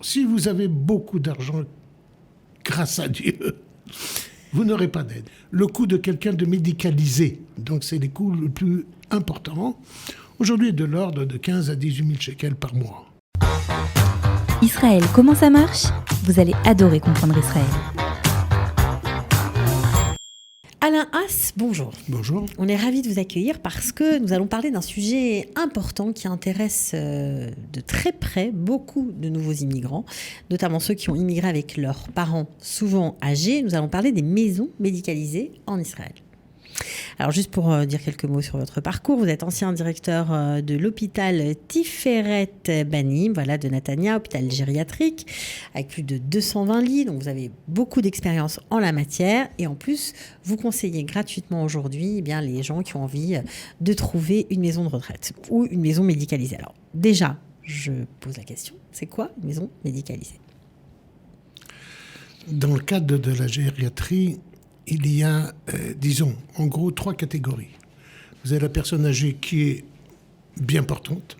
Si vous avez beaucoup d'argent, grâce à Dieu, vous n'aurez pas d'aide. Le coût de quelqu'un de médicalisé, donc c'est les coûts les plus importants, aujourd'hui est de l'ordre de 15 à 18 000 shekels par mois. Israël, comment ça marche ? Vous allez adorer comprendre Israël. Alain Haas, bonjour. Bonjour. On est ravis de vous accueillir parce que nous allons parler d'un sujet important qui intéresse de très près beaucoup de nouveaux immigrants, notamment ceux qui ont immigré avec leurs parents souvent âgés. Nous allons parler des maisons médicalisées en Israël. Alors juste pour dire quelques mots sur votre parcours, vous êtes ancien directeur de l'hôpital Tiferet Banim, de Netanya, hôpital gériatrique, avec plus de 220 lits, donc vous avez beaucoup d'expérience en la matière et en plus vous conseillez gratuitement aujourd'hui les gens qui ont envie de trouver une maison de retraite ou une maison médicalisée. Alors déjà, je pose la question, c'est quoi une maison médicalisée ? Dans le cadre de la gériatrie, il y a, en gros, 3 catégories. Vous avez la personne âgée qui est bien portante,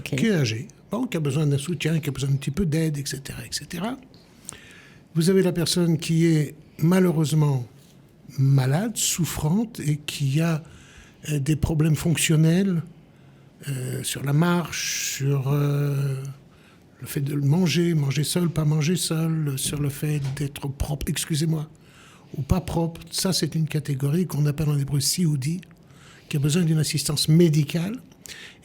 qui est âgée, qui a besoin d'un soutien, qui a besoin d'un petit peu d'aide, etc., etc. Vous avez la personne qui est malheureusement malade, souffrante, et qui a des problèmes fonctionnels sur la marche, sur le fait de manger seul, pas manger seul, sur le fait d'être propre, ou pas propre. Ça, c'est une catégorie qu'on appelle en hébreu sioudi, qui a besoin d'une assistance médicale.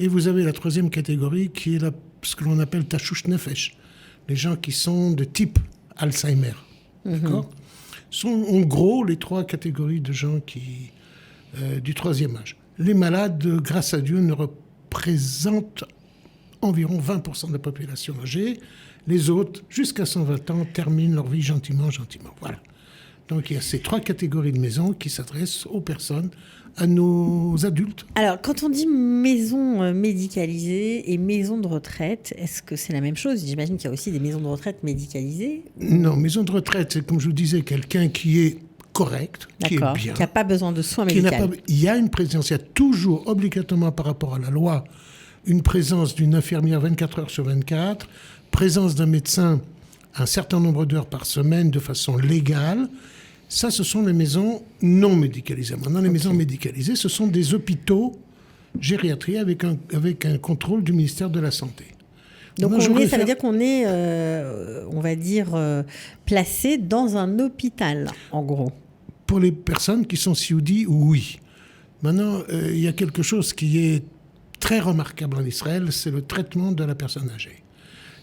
Et vous avez la 3e catégorie qui est ce que l'on appelle tashush nefesh, les gens qui sont de type Alzheimer. D'accord ? Sont en gros les 3 catégories de gens du 3e âge. Les malades, grâce à Dieu, ne représentent environ 20% de la population âgée. Les autres, jusqu'à 120 ans, terminent leur vie gentiment. Voilà. Donc il y a ces 3 catégories de maisons qui s'adressent aux personnes, à nos adultes. Alors, quand on dit maison médicalisée et maison de retraite, est-ce que c'est la même chose ? J'imagine qu'il y a aussi des maisons de retraite médicalisées. Non, maison de retraite, c'est comme je vous disais, quelqu'un qui est correct, qui est bien. Qui n'a pas besoin de soins médicaux. Il y a une présence, il y a toujours obligatoirement par rapport à la loi, une présence d'une infirmière 24 heures sur 24, présence d'un médecin un certain nombre d'heures par semaine de façon légale. Ça, ce sont les maisons non médicalisées. Maintenant, les maisons médicalisées, ce sont des hôpitaux gériatriques avec un contrôle du ministère de la Santé. Donc ça veut dire qu'on est, placé dans un hôpital, en gros. Pour les personnes qui sont sioudi, oui. Maintenant, il y a quelque chose qui est très remarquable en Israël, c'est le traitement de la personne âgée.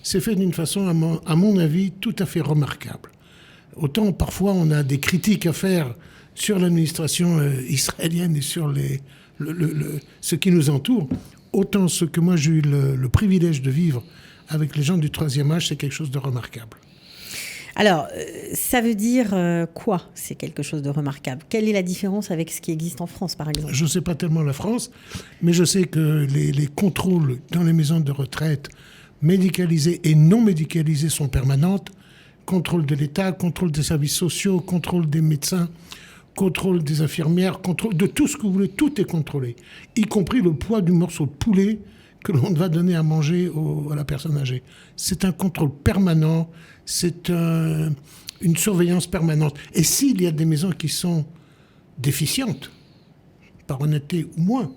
C'est fait d'une façon, à mon avis, tout à fait remarquable. Autant, parfois, on a des critiques à faire sur l'administration israélienne et sur ce qui nous entoure. Autant ce que moi, j'ai eu le privilège de vivre avec les gens du 3e âge, c'est quelque chose de remarquable. Alors, ça veut dire quoi, c'est quelque chose de remarquable ? Quelle est la différence avec ce qui existe en France, par exemple ? Je ne sais pas tellement la France, mais je sais que les contrôles dans les maisons de retraite médicalisées et non médicalisées sont permanentes. Contrôle de l'État, contrôle des services sociaux, contrôle des médecins, contrôle des infirmières, contrôle de tout ce que vous voulez, tout est contrôlé, y compris le poids du morceau de poulet que l'on va donner à manger à la personne âgée. C'est un contrôle permanent, c'est une surveillance permanente. Et s'il y a des maisons qui sont déficientes, par honnêteté ou moins,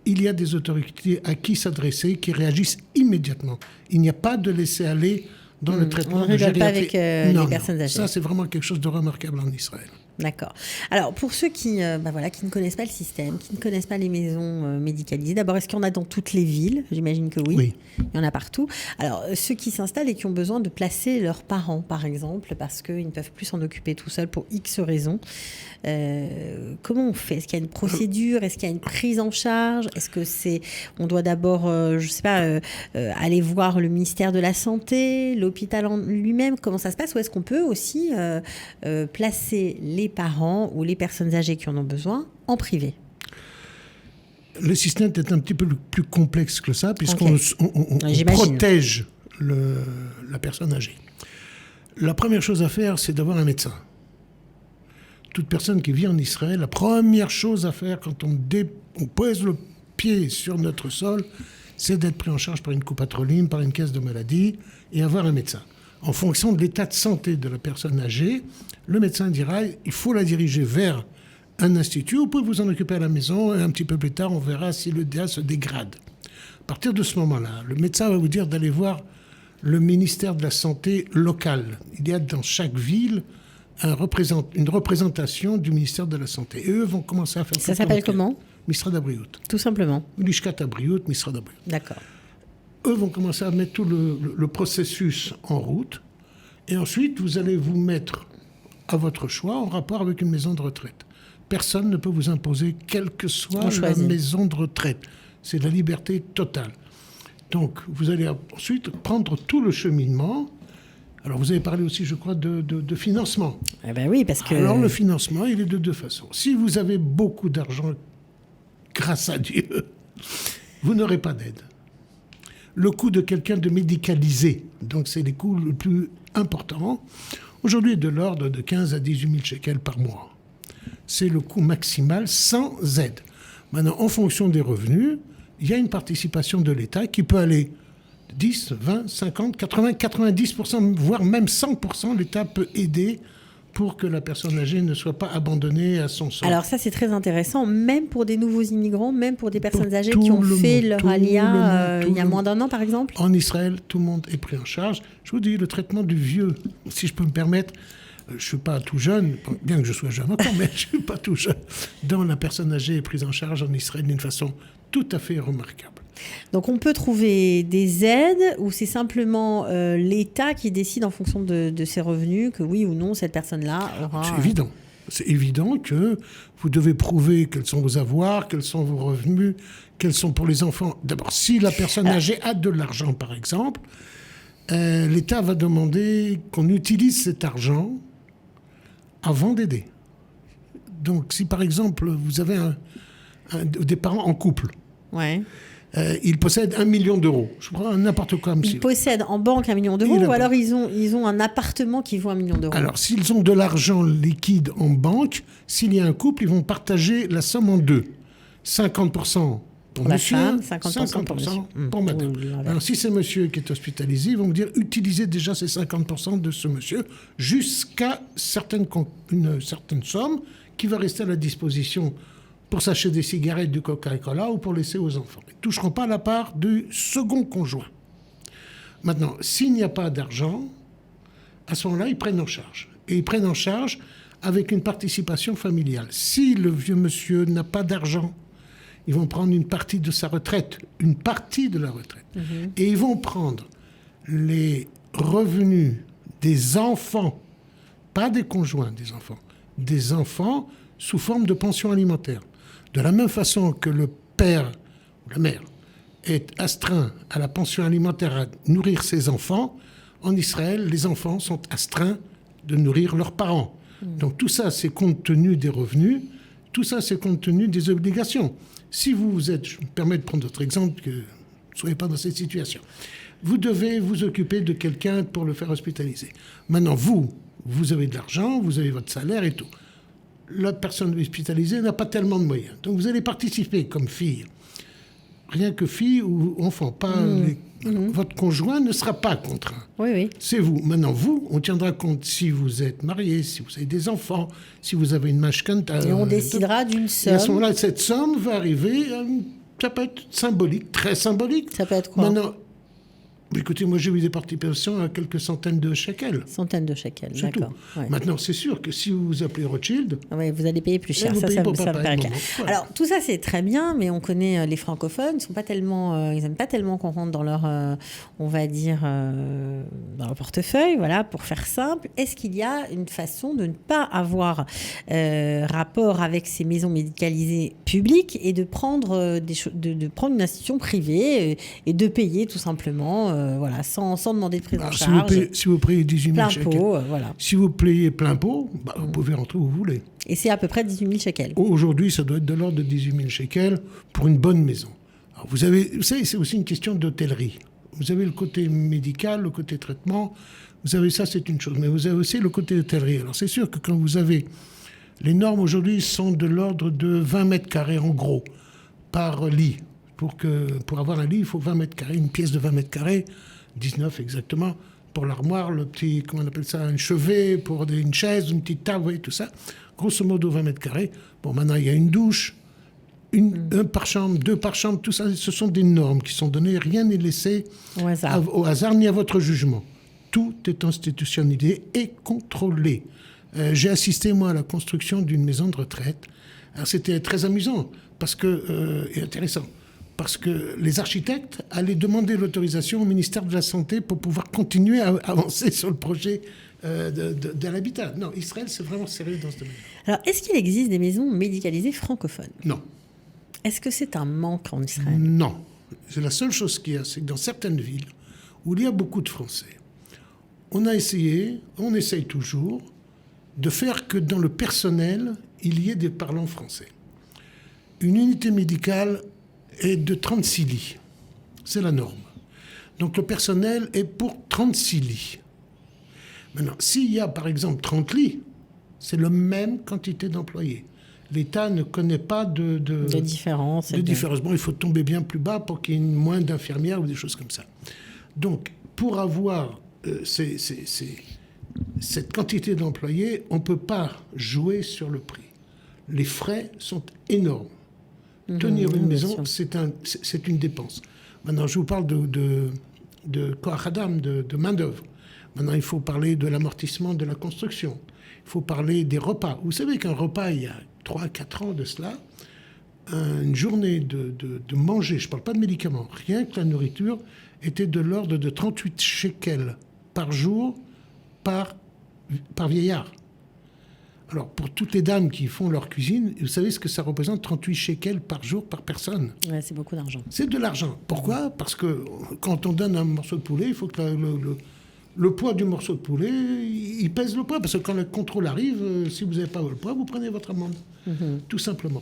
il y a des autorités à qui s'adresser qui réagissent immédiatement. Il n'y a pas de laisser-aller dans le traitement. On ne rigole pas avec les personnes âgées. Ça, c'est vraiment quelque chose de remarquable en Israël. D'accord. Alors, pour ceux qui ne connaissent pas le système, qui ne connaissent pas les maisons médicalisées, d'abord, est-ce qu'il y en a dans toutes les villes ? J'imagine que oui. Il y en a partout. Alors, ceux qui s'installent et qui ont besoin de placer leurs parents, par exemple, parce qu'ils ne peuvent plus s'en occuper tout seuls pour X raisons, comment on fait ? Est-ce qu'il y a une procédure ? Est-ce qu'il y a une prise en charge ? Est-ce que on doit d'abord, aller voir le ministère de la Santé, l'hôpital en lui-même ? Comment ça se passe ? Ou est-ce qu'on peut aussi placer les parents ou les personnes âgées qui en ont besoin en privé ? Le système est un petit peu plus complexe que ça, puisqu'on protège la personne âgée. La première chose à faire, c'est d'avoir un médecin. Toute personne qui vit en Israël, la première chose à faire quand on pose le pied sur notre sol, c'est d'être pris en charge par une copatroline, par une caisse de maladie et avoir un médecin. En fonction de l'état de santé de la personne âgée, le médecin dira il faut la diriger vers un institut, vous pouvez vous en occuper à la maison et un petit peu plus tard, on verra si le DA se dégrade. À partir de ce moment-là, le médecin va vous dire d'aller voir le ministère de la Santé local. Il y a dans chaque ville une représentation du ministère de la Santé. Et eux vont commencer à faire... Ça s'appelle comment ? Misrad Abriout. Tout simplement. Lishkat Abriout, Misrad Abriout. D'accord. Eux vont commencer à mettre tout le processus en route. Et ensuite, vous allez vous mettre à votre choix en rapport avec une maison de retraite. Personne ne peut vous imposer quelle que soit la maison de retraite. C'est la liberté totale. Donc, vous allez ensuite prendre tout le cheminement. Alors, vous avez parlé aussi, je crois, de financement. Eh ben oui, parce que... Alors, le financement, il est de deux façons. Si vous avez beaucoup d'argent, grâce à Dieu, vous n'aurez pas d'aide. Le coût de quelqu'un de médicalisé, donc c'est les coûts les plus importants, aujourd'hui est de l'ordre de 15 à 18 000 shekels par mois. C'est le coût maximal sans aide. Maintenant, en fonction des revenus, il y a une participation de l'État qui peut aller 10, 20, 50, 80, 90%, voire même 100%. L'État peut aider pour que la personne âgée ne soit pas abandonnée à son sort. Alors ça, c'est très intéressant, même pour des nouveaux immigrants, même pour des personnes âgées qui ont fait leur alia il y a moins d'un an, par exemple. En Israël, tout le monde est pris en charge. Je vous dis, le traitement du vieux, si je peux me permettre, je ne suis pas tout jeune, bien que je sois jeune encore, mais je ne suis pas tout jeune. Dont la personne âgée est prise en charge en Israël d'une façon tout à fait remarquable. Donc on peut trouver des aides ou c'est simplement l'État qui décide en fonction de ses revenus que oui ou non cette personne-là aura... C'est évident. C'est évident que vous devez prouver quels sont vos avoirs, quels sont vos revenus, quels sont pour les enfants. D'abord, si la personne âgée a de l'argent, par exemple, l'État va demander qu'on utilise cet argent avant d'aider. Donc, si par exemple, vous avez des parents en couple, ouais. Ils possèdent 1 million d'euros. Je prends n'importe quoi. Ils possèdent en banque 1 million d'euros ou alors ils ont un appartement qui vaut 1 million d'euros. Alors, s'ils ont de l'argent liquide en banque, s'il y a un couple, ils vont partager la somme en deux. 50% pour monsieur, femme, 50% pour madame. Alors, si c'est monsieur qui est hospitalisé, ils vont vous dire utilisez déjà ces 50% de ce monsieur jusqu'à une certaine somme qui va rester à la disposition pour s'acheter des cigarettes, du Coca-Cola ou pour laisser aux enfants. Ils ne toucheront pas la part du second conjoint. Maintenant, s'il n'y a pas d'argent, à ce moment-là, ils prennent en charge. Et ils prennent en charge avec une participation familiale. Si le vieux monsieur n'a pas d'argent, ils vont prendre une partie de sa retraite, une partie de la retraite. Et ils vont prendre les revenus des enfants, pas des conjoints des enfants sous forme de pension alimentaire. De la même façon que le père ou la mère est astreint à la pension alimentaire à nourrir ses enfants, en Israël, les enfants sont astreints de nourrir leurs parents. Donc tout ça, c'est compte tenu des revenus, tout ça, c'est compte tenu des obligations. Si vous êtes, je me permets de prendre d'autres exemples, que vous ne soyez pas dans cette situation, vous devez vous occuper de quelqu'un pour le faire hospitaliser. Maintenant, vous avez de l'argent, vous avez votre salaire et tout. La personne hospitalisée n'a pas tellement de moyens. Donc vous allez participer comme fille. Rien que fille ou enfant. Votre conjoint ne sera pas contraint. Oui. C'est vous. Maintenant, on tiendra compte si vous êtes marié, si vous avez des enfants, si vous avez une mashkanta. Et on décidera d'une somme. Et à ce moment-là, cette somme va arriver. Ça peut être symbolique, très symbolique. Ça peut être quoi ? Maintenant, écoutez, moi j'ai eu des participations à quelques centaines de shekels. Centaines de shekels, d'accord. Ouais. Maintenant, c'est sûr que si vous vous appelez Rothschild... Oui, vous allez payer plus cher, ça me paraît clair. Voilà. Alors, tout ça, c'est très bien, mais on connaît les francophones, ils n'aiment pas tellement qu'on rentre dans leur, on va dire, dans leur portefeuille, voilà, pour faire simple. Est-ce qu'il y a une façon de ne pas avoir rapport avec ces maisons médicalisées publiques et de prendre, de prendre une institution privée et de payer tout simplement... voilà, sans demander de prise en charge. Si vous payez 18 000 shekels, plein pot, voilà. Si vous payez plein pot, vous pouvez rentrer où vous voulez. Et c'est à peu près 18 000 shekels. Aujourd'hui, ça doit être de l'ordre de 18 000 shekels pour une bonne maison. Alors vous savez, c'est aussi une question d'hôtellerie. Vous avez le côté médical, le côté traitement. Vous avez ça, c'est une chose. Mais vous avez aussi le côté hôtellerie. Alors c'est sûr que quand vous avez... Les normes aujourd'hui sont de l'ordre de 20 mètres carrés en gros, par lit. Pour avoir un lit, il faut 20 mètres carrés, une pièce de 20 mètres carrés, 19 exactement, pour l'armoire, le petit, comment on appelle ça, un chevet, pour une chaise, une petite table, vous voyez, tout ça. Grosso modo, 20 mètres carrés. Bon, maintenant, il y a une douche, un par chambre, 2 par chambre, tout ça, ce sont des normes qui sont données. Rien n'est laissé au hasard ni à votre jugement. Tout est institutionnalisé et contrôlé. J'ai assisté, moi, à la construction d'une maison de retraite. Alors, c'était très amusant et intéressant. Parce que les architectes allaient demander l'autorisation au ministère de la Santé pour pouvoir continuer à avancer sur le projet de l'habitat. Non, Israël, c'est vraiment sérieux dans ce domaine. Alors, est-ce qu'il existe des maisons médicalisées francophones ? Non. Est-ce que c'est un manque en Israël ? Non. C'est la seule chose qu'il y a, c'est que dans certaines villes où il y a beaucoup de Français, on essaye toujours de faire que dans le personnel, il y ait des parlants français. Une unité médicale est de 36 lits. C'est la norme. Donc le personnel est pour 36 lits. Maintenant, s'il y a par exemple 30 lits, c'est la même quantité d'employés. L'État ne connaît pas de différence. Bon, il faut tomber bien plus bas pour qu'il y ait moins d'infirmières ou des choses comme ça. Donc, pour avoir cette quantité d'employés, on ne peut pas jouer sur le prix. Les frais sont énormes. Tenir une maison, c'est une dépense. Maintenant, je vous parle de Koach Adam, de main-d'œuvre. Maintenant, il faut parler de l'amortissement de la construction. Il faut parler des repas. Vous savez qu'un repas, il y a 3-4 ans de cela, une journée de manger, je ne parle pas de médicaments, rien que la nourriture, était de l'ordre de 38 shekels par jour par vieillard. Alors, pour toutes les dames qui font leur cuisine, vous savez ce que ça représente, 38 shekels par jour par personne. Ouais, c'est beaucoup d'argent. C'est de l'argent. Pourquoi ? Parce que quand on donne un morceau de poulet, il faut que le poids du morceau de poulet, il pèse le poids. Parce que quand le contrôle arrive, si vous n'avez pas le poids, vous prenez votre amende. Tout simplement.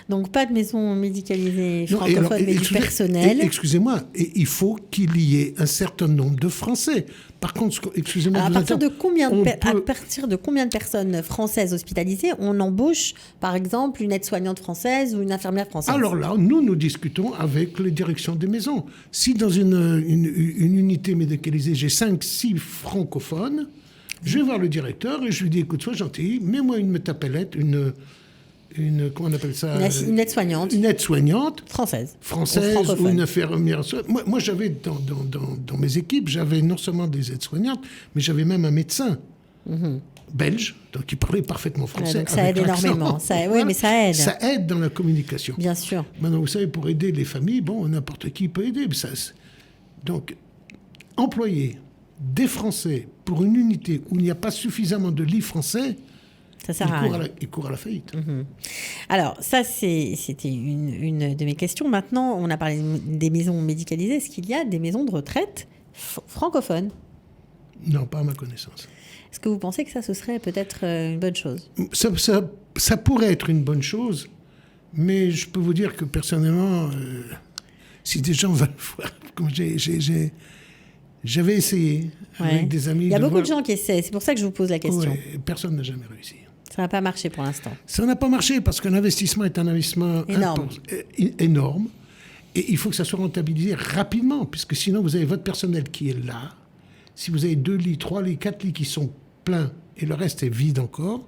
Donc, pas de maison médicalisée francophone, mais du personnel. Excusez-moi, il faut qu'il y ait un certain nombre de Français. Par contre, excusez-moi... Alors, à partir de combien de personnes françaises hospitalisées on embauche, par exemple, une aide-soignante française ou une infirmière française ? Alors là, nous discutons avec les directions des maisons. Si dans une unité médicalisée, j'ai 5-6 francophones, je vais voir le directeur et je lui dis, écoute, sois gentil, mets-moi une métapellette, comment on appelle ça ? Une aide-soignante. Une aide-soignante. Française Ou une infirmière. Moi, j'avais dans mes équipes, j'avais non seulement des aides-soignantes, mais j'avais même un médecin belge, donc qui parlait parfaitement français. Donc ça aide énormément. Oui, mais ça aide. Ça aide dans la communication. Bien sûr. Maintenant, vous savez, pour aider les familles, n'importe qui peut aider. Donc, employer des Français pour une unité où il n'y a pas suffisamment de lits français, ça sert à rien. Il court à la faillite. Alors, ça, c'était une de mes questions. Maintenant, on a parlé des maisons médicalisées. Est-ce qu'il y a des maisons de retraite francophones ? Non, pas à ma connaissance. Est-ce que vous pensez que ça, ce serait peut-être une bonne chose ? Ça pourrait être une bonne chose, mais je peux vous dire que personnellement, si des gens veulent voir, comme j'avais essayé avec des amis. Il y a beaucoup de gens qui essaient, c'est pour ça que je vous pose la question. Ouais, personne n'a jamais réussi. Ça n'a pas marché pour l'instant. Ça n'a pas marché parce qu'un investissement est un investissement énorme. Et il faut que ça soit rentabilisé rapidement, puisque sinon vous avez votre personnel qui est là. Si vous avez 2 lits, 3 lits, 4 lits qui sont pleins et le reste est vide encore,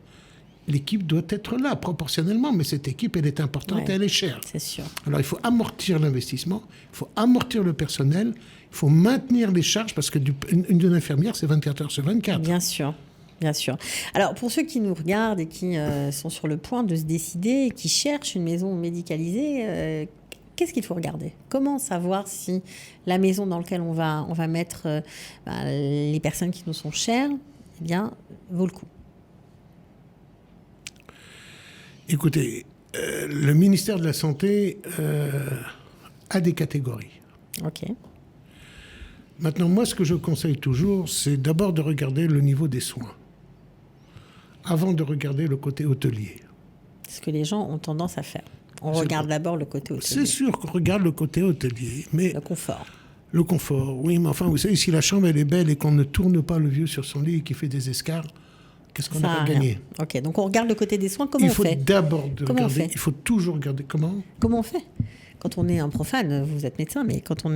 l'équipe doit être là proportionnellement. Mais cette équipe, elle est importante et elle est chère. C'est sûr. Alors il faut amortir l'investissement, il faut amortir le personnel, il faut maintenir les charges parce qu'une infirmière, c'est 24 heures sur 24. Bien sûr. Bien sûr. Alors, pour ceux qui nous regardent et qui sont sur le point de se décider et qui cherchent une maison médicalisée, qu'est-ce qu'il faut regarder ? Comment savoir si la maison dans laquelle on va mettre les personnes qui nous sont chères, eh bien, vaut le coup ? Écoutez, le ministère de la Santé a des catégories. OK. Maintenant, moi, ce que je conseille toujours, c'est d'abord de regarder le niveau des soins, avant de regarder le côté hôtelier. C'est ce que les gens ont tendance à faire. On regarde d'abord le côté hôtelier. C'est sûr qu'on regarde le côté hôtelier, mais... Le confort. Le confort, oui, mais enfin, vous savez, si la chambre, elle est belle et qu'on ne tourne pas le vieux sur son lit et qu'il fait des escarres, qu'est-ce qu'on a gagné ? OK, donc on regarde le côté des soins. Comment on fait ? Il faut d'abord regarder. Il faut toujours regarder. Comment on fait ? quand on est un profane, vous êtes médecin, mais quand on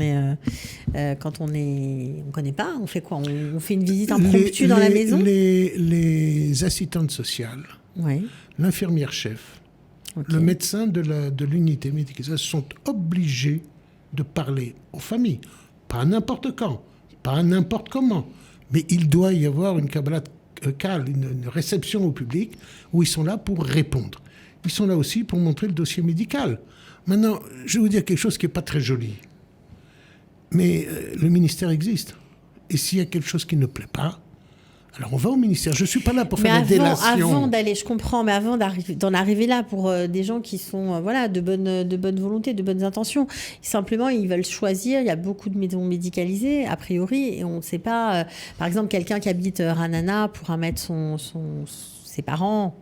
connaît pas, on fait quoi? On fait une visite impromptue dans la maison? Les assistantes sociales, l'infirmière chef, le médecin de l'unité médicale sont obligés de parler aux familles. Pas n'importe quand, pas n'importe comment. Mais il doit y avoir une kabbalat kal, une réception au public, où ils sont là pour répondre. Ils sont là aussi pour montrer le dossier médical. Maintenant, je vais vous dire quelque chose qui n'est pas très joli. Mais le ministère existe. Et s'il y a quelque chose qui ne plaît pas, alors on va au ministère. Je ne suis pas là pour faire des délations. Avant d'aller, je comprends, mais avant d'en arriver là pour des gens qui sont de bonne volonté, de bonnes intentions, simplement ils veulent choisir. Il y a beaucoup de maisons médicalisées, a priori, et on ne sait pas. Par exemple, quelqu'un qui habite Ranana pourra mettre ses parents,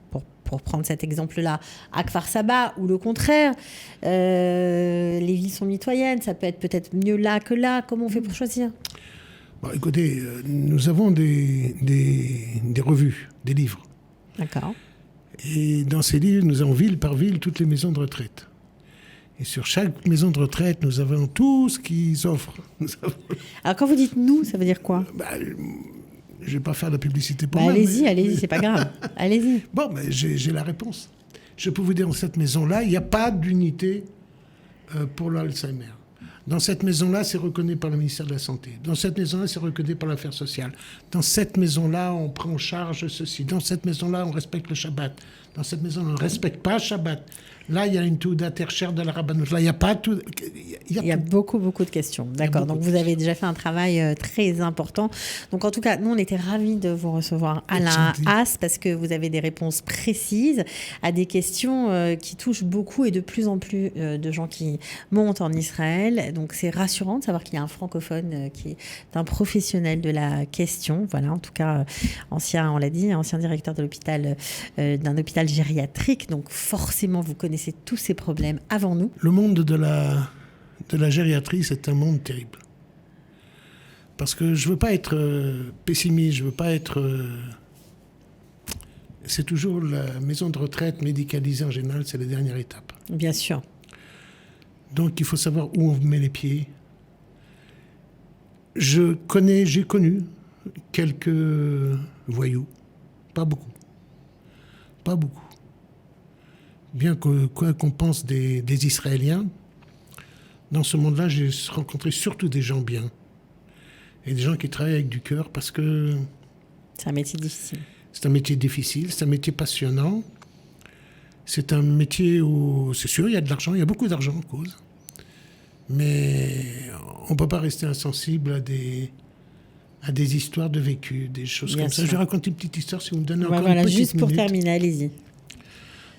pour prendre cet exemple-là, à Kfar Saba, ou le contraire. Les villes sont mitoyennes, ça peut être peut-être mieux là que là. Comment on fait pour choisir ? Bon, écoutez, nous avons des revues, des livres. D'accord. Et dans ces livres, nous avons ville par ville toutes les maisons de retraite. Et sur chaque maison de retraite, nous avons tout ce qu'ils offrent. Alors quand vous dites « nous », ça veut dire quoi ? Je ne vais pas faire de publicité pour moi. Allez-y, c'est pas grave. Allez-y. Bon, mais j'ai la réponse. Je peux vous dire, dans cette maison-là, il n'y a pas d'unité pour l'Alzheimer. Dans cette maison-là, c'est reconnu par le ministère de la Santé. Dans cette maison-là, c'est reconnu par l'affaire sociale. Dans cette maison-là, on prend en charge ceci. Dans cette maison-là, on respecte le Shabbat. Dans cette maison, on ne respecte pas le Shabbat. Là, il y a une touda tertiaire de la rabbanout. Là, il n'y a pas tout. Il y a beaucoup de questions. D'accord. Donc, vous avez déjà fait un travail très important. Donc, en tout cas, nous, on était ravis de vous recevoir, Alain Haas, parce que vous avez des réponses précises à des questions qui touchent beaucoup et de plus en plus de gens qui montent en Israël. Donc, c'est rassurant de savoir qu'il y a un francophone qui est un professionnel de la question. Voilà, en tout cas, ancien directeur de l'hôpital, d'un hôpital gériatrique. Donc, forcément, vous connaissez tous ces problèmes avant nous. Le monde de la gériatrie, c'est un monde terrible. Parce que je ne veux pas être pessimiste, je ne veux pas être... c'est toujours la maison de retraite médicalisée en général, c'est la dernière étape. Bien sûr. Donc il faut savoir où on met les pieds. J'ai connu quelques voyous, pas beaucoup. Bien que quoi qu'on pense des Israéliens, dans ce monde-là, j'ai rencontré surtout des gens bien. Et des gens qui travaillent avec du cœur parce que... C'est un métier difficile. C'est un métier difficile, c'est un métier passionnant. C'est un métier où, c'est sûr, il y a de l'argent, il y a beaucoup d'argent en cause. Mais on ne peut pas rester insensible à des histoires de vécu, des choses bien comme sûr. Ça. Je vais raconter une petite histoire si vous me donnez encore une petite juste pour minute. Terminer, allez-y.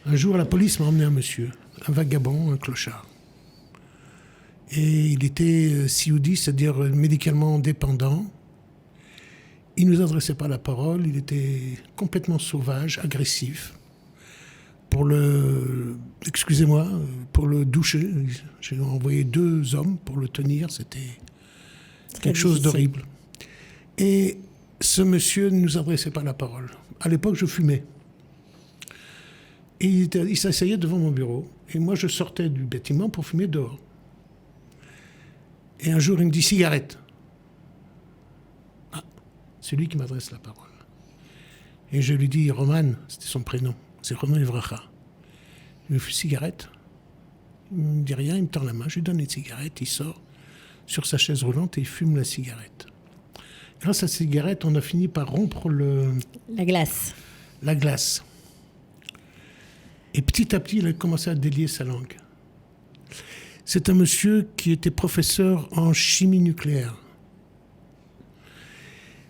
Un jour, la police m'a emmené un monsieur, un vagabond, un clochard. Et il était sioudi, c'est-à-dire médicalement dépendant. Il ne nous adressait pas la parole, il était complètement sauvage, agressif. Pour le doucher, j'ai envoyé 2 hommes pour le tenir, c'était quelque chose d'horrible. Et ce monsieur ne nous adressait pas la parole. À l'époque, je fumais. Et il s'asseyait devant mon bureau. Et moi, je sortais du bâtiment pour fumer dehors. Et un jour, il me dit « cigarette ». Ah, c'est lui qui m'adresse la parole. Et je lui dis « Roman », c'était son prénom, c'est Roman Evracha. Il me fait « cigarette ». Il ne me dit rien, il me tend la main, je lui donne une cigarette, il sort sur sa chaise roulante et il fume la cigarette. Grâce à la cigarette, on a fini par rompre la glace. La glace. Et petit à petit, il a commencé à délier sa langue. C'est un monsieur qui était professeur en chimie nucléaire.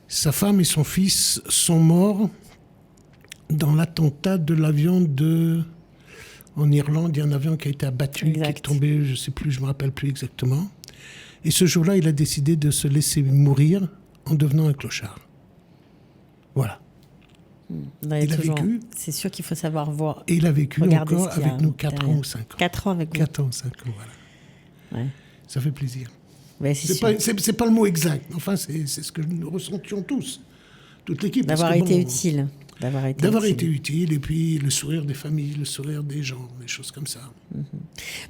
Sa femme et son fils sont morts dans l'attentat de l'avion en Irlande. Il y a un avion qui a été abattu, qui est tombé, je ne sais plus, je ne me rappelle plus exactement. Et ce jour-là, il a décidé de se laisser mourir en devenant un clochard. Voilà. Il a vécu. C'est sûr qu'il faut savoir voir. Et il a vécu encore avec nous 4 ans ou 5 ans. 4 ans avec vous. 4 ans ou 5 ans, voilà. Ouais. Ça fait plaisir. Ouais, c'est pas le mot exact. Enfin, c'est ce que nous ressentions tous. Toute l'équipe. D'avoir été utile. D'avoir été utile. Et puis le sourire des familles, le sourire des gens, des choses comme ça.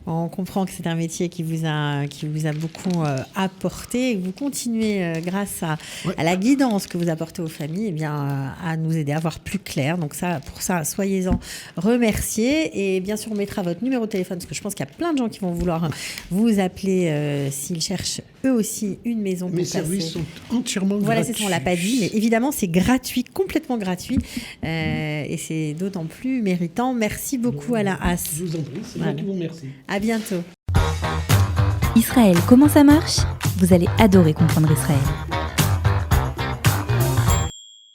On comprend que c'est un métier qui vous a beaucoup apporté et que vous continuez, grâce à la guidance que vous apportez aux familles, à nous aider à voir plus clair. Donc pour ça, soyez-en remerciés. Et bien sûr, on mettra votre numéro de téléphone parce que je pense qu'il y a plein de gens qui vont vouloir vous appeler s'ils cherchent eux aussi une maison pour passer. Mes services sont entièrement gratuits. Voilà, c'est ça, on ne l'a pas dit, mais évidemment, c'est gratuit, complètement gratuit. Et c'est d'autant plus méritant. Merci beaucoup, Alain Haas. Je vous en prie, c'est moi qui vous remercie. À bientôt. Israël, comment ça marche ? Vous allez adorer comprendre Israël.